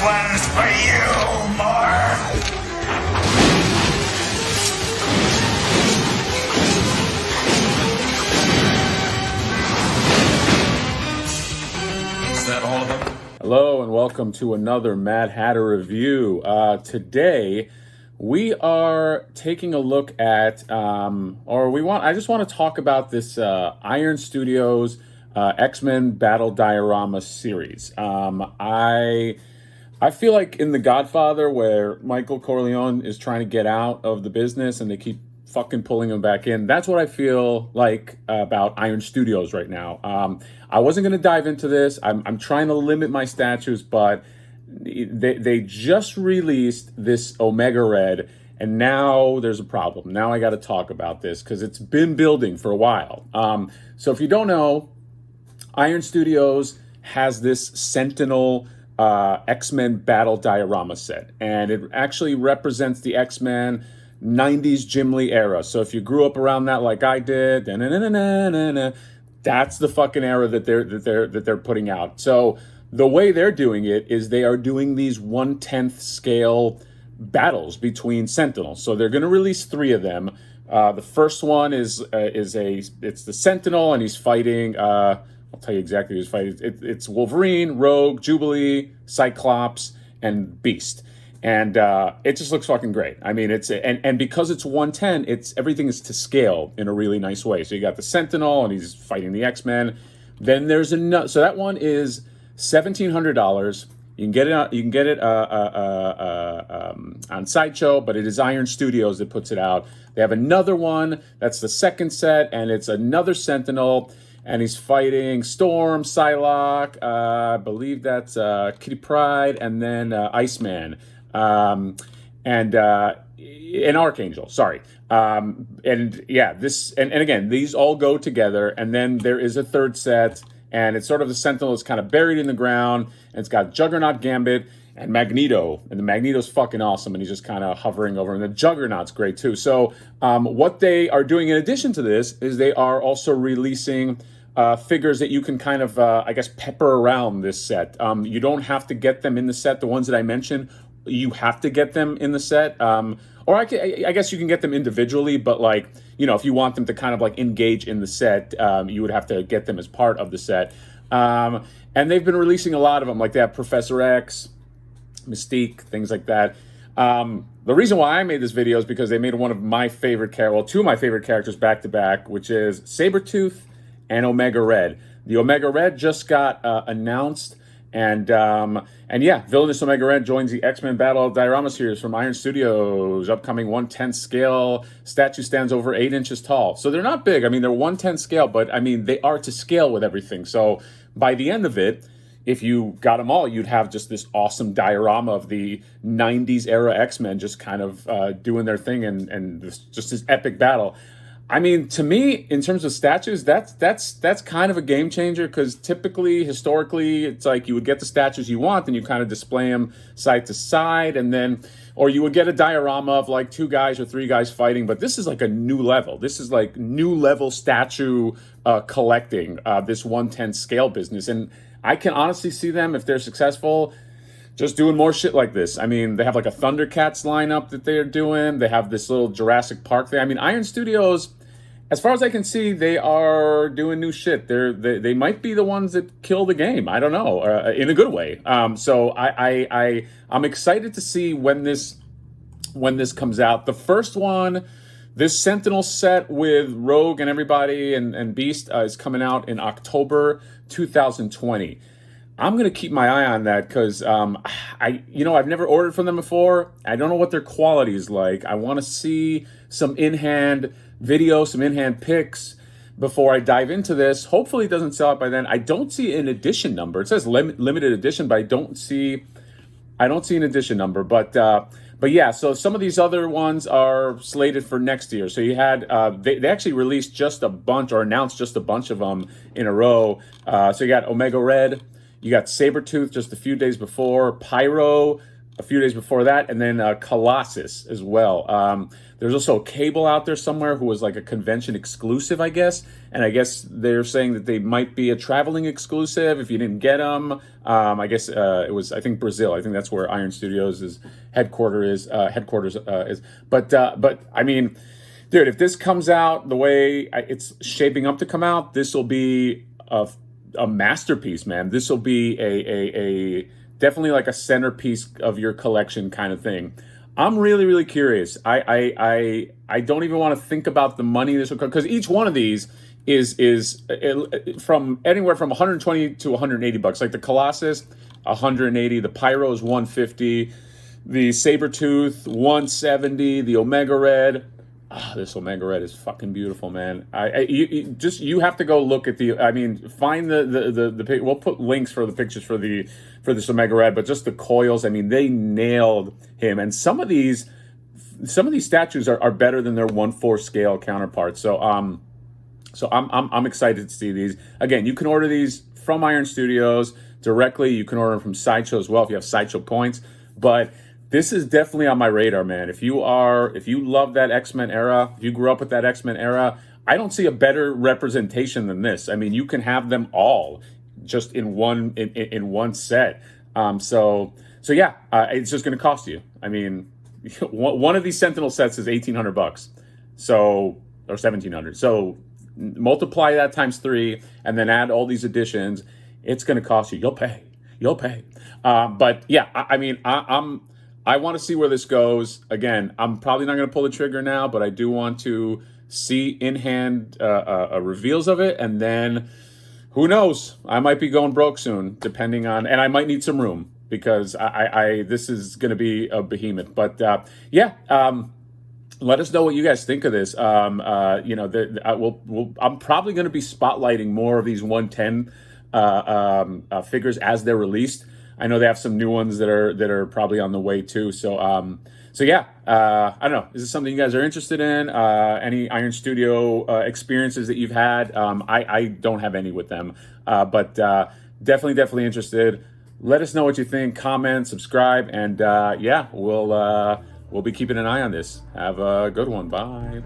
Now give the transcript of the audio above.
one's for you, Mark. Is that all of them? Hello and welcome to another Mad Hatter review. Today we are taking a look at, I just want to talk about this Iron Studios X-Men Battle Diorama series. I feel like in The Godfather, where Michael Corleone is trying to get out of the business and they keep fucking pulling him back in. That's what I feel like about Iron Studios right now. I wasn't going to dive into this. I'm trying to limit my statues, but they just released this Omega Red, and now there's a problem. Now I got to talk about this because it's been building for a while. So if you don't know, Iron Studios has this Sentinel X-Men Battle Diorama set, and it actually represents the X-Men 90s Jim Lee era. So if you grew up around that like I did, that's the fucking era that they're putting out. So the way they're doing it is they are doing these 1/10 scale battles between Sentinels. So they're going to release 3 of them. The first one it's the Sentinel, and he's fighting. I'll tell you exactly who he's fighting. It's Wolverine, Rogue, Jubilee, Cyclops, and Beast. And it just looks fucking great. I mean, and because it's 1/10, everything is to scale in a really nice way. So you got the Sentinel, and he's fighting the X-Men. Then there's another. So that one is $1,700. You can get it on Sideshow, but it is Iron Studios that puts it out. They have another one that's the second set, and it's another Sentinel, and he's fighting Storm, Psylocke, I believe that's Kitty Pryde, and then Iceman. And Archangel, sorry. And yeah, and again, these all go together, and then there is a third set, and it's sort of the Sentinel is kind of buried in the ground, and it's got Juggernaut, Gambit, and Magneto, and the Magneto's fucking awesome, and he's just kind of hovering over, and the Juggernaut's great too. So what they are doing in addition to this is they are also releasing figures that you can kind of, I guess, pepper around this set. You don't have to get them in the set. The ones that I mentioned, you have to get them in the set. Or I guess you can get them individually, but like, you know, if you want them to kind of like engage in the set, you would have to get them as part of the set. And they've been releasing a lot of them, like they have Professor X, Mystique, things like that. The reason why I made this video is because they made one of my favorite two of my favorite characters back to back, which is Sabretooth and Omega Red. The Omega Red just got announced, and yeah, Villainous Omega Red joins the X-Men Battle Diorama series from Iron Studios. Upcoming 1/10 scale statue stands over 8 inches tall. So they're not big. I mean, they're 1/10 scale, but I mean, they are to scale with everything. So by the end of it, if you got them all, you'd have just this awesome diorama of the 90s era X-Men just kind of doing their thing and just this epic battle. I mean, to me, in terms of statues, that's kind of a game changer, because typically, historically, it's like you would get the statues you want and you kind of display them side to side, and then, or you would get a diorama of like 2 guys or 3 guys fighting, but this is like a new level. This is like new level statue collecting, this 1/10 scale business, and I can honestly see them, if they're successful, just doing more shit like this. I mean, they have like a Thundercats lineup that they're doing. They have this little Jurassic Park thing. I mean, Iron Studios, as far as I can see, they are doing new shit. They might be the ones that kill the game. I don't know, in a good way. So I'm excited to see when this comes out. The first one, this Sentinel set with Rogue and everybody and Beast is coming out in October 2020. I'm going to keep my eye on that because I've never ordered from them before. I don't know what their quality is like. I want to see some in-hand video, some in-hand pics before I dive into this. Hopefully it doesn't sell out by then. I don't see an edition number. It says limited edition, but I don't see an edition number. But yeah, so some of these other ones are slated for next year. So you had, they actually released just a bunch, or announced just a bunch of them in a row. So you got Omega Red, you got Sabretooth just a few days before, Pyro, a few days before that, and then Colossus as well. There's also a Cable out there somewhere who was like a convention exclusive, I guess. And I guess they're saying that they might be a traveling exclusive if you didn't get them. I guess it was, I think, Brazil. I think that's where Iron Studios' headquarters is. But I mean, dude, if this comes out the way it's shaping up to come out, this will be a masterpiece, man. This will be a definitely like a centerpiece of your collection kind of thing. I'm really, really curious. I don't even want to think about the money this will cost, because each one of these is from anywhere from 120 to 180 bucks. Like the Colossus, 180. The Pyro is 150. The Sabretooth, 170. The Omega Red. This Omega Red is fucking beautiful, man. You have to go look at find the we'll put links for the pictures for this Omega Red, but just the coils. I mean, they nailed him, and some of these statues are better than their 1/4 scale counterparts. So I'm excited to see these. Again, you can order these from Iron Studios directly. You can order them from Sideshow as well if you have Sideshow points, but this is definitely on my radar, man. If you love that X-Men era, if you grew up with that X-Men era, I don't see a better representation than this. I mean, you can have them all just in one set. So yeah, it's just going to cost you. I mean, one of these Sentinel sets is $1,800, or $1,700. So multiply that times 3, and then add all these additions. It's going to cost you. You'll pay. But yeah, I want to see where this goes. Again, I'm probably not going to pull the trigger now, but I do want to see in-hand reveals of it, and then who knows? I might be going broke soon, depending on, and I might need some room because this is going to be a behemoth. But yeah, let us know what you guys think of this. I'm probably going to be spotlighting more of these 110 figures as they're released. I know they have some new ones that are probably on the way too. So yeah, I don't know. Is this something you guys are interested in? Any Iron Studio experiences that you've had? I don't have any with them, but definitely interested. Let us know what you think. Comment, subscribe, and yeah, we'll be keeping an eye on this. Have a good one. Bye.